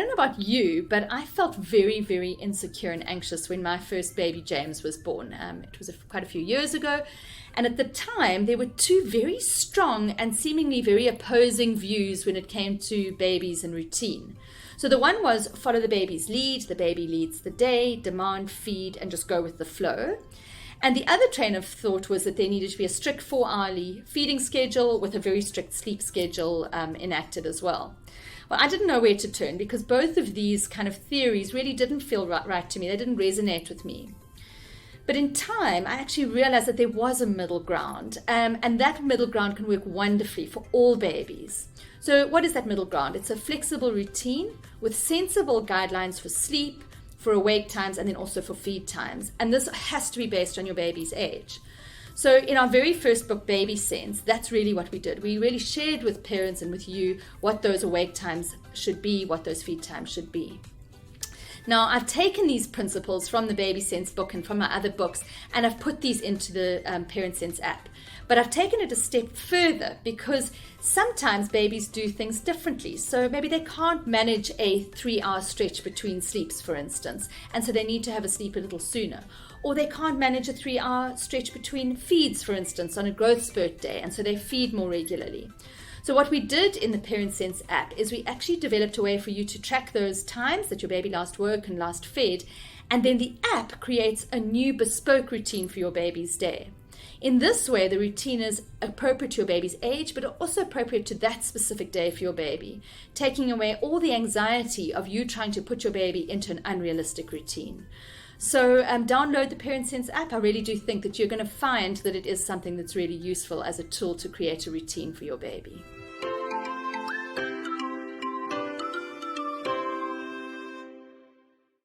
don't know about you, but I felt very, very insecure and anxious when my first baby James was born. It was quite a few years ago. And at the time, there were two very strong and seemingly very opposing views when it came to babies and routine. So the one was follow the baby's lead, the baby leads the day, demand, feed, and just go with the flow. And the other train of thought was that there needed to be a strict 4-hourly feeding schedule with a very strict sleep schedule enacted as well. Well, I didn't know where to turn because both of these kind of theories really didn't feel right to me. They didn't resonate with me. But in time, I actually realized that there was a middle ground, and that middle ground can work wonderfully for all babies. So what is that middle ground? It's a flexible routine with sensible guidelines for sleep, for awake times, and then also for feed times. And this has to be based on your baby's age. So in our very first book, Baby Sense, that's really what we did. We really shared with parents and with you what those awake times should be, what those feed times should be. Now, I've taken these principles from the Baby Sense book and from my other books, and I've put these into the Parent Sense app. But I've taken it a step further because sometimes babies do things differently. So maybe they can't manage a 3-hour stretch between sleeps, for instance, and so they need to have a sleep a little sooner. Or they can't manage a 3-hour stretch between feeds, for instance, on a growth spurt day, and so they feed more regularly. So what we did in the Parent Sense app is we actually developed a way for you to track those times that your baby last woke and last fed, and then the app creates a new bespoke routine for your baby's day. In this way, the routine is appropriate to your baby's age, but also appropriate to that specific day for your baby, taking away all the anxiety of you trying to put your baby into an unrealistic routine. So download the Parent Sense app. I really do think that you're going to find that it is something that's really useful as a tool to create a routine for your baby.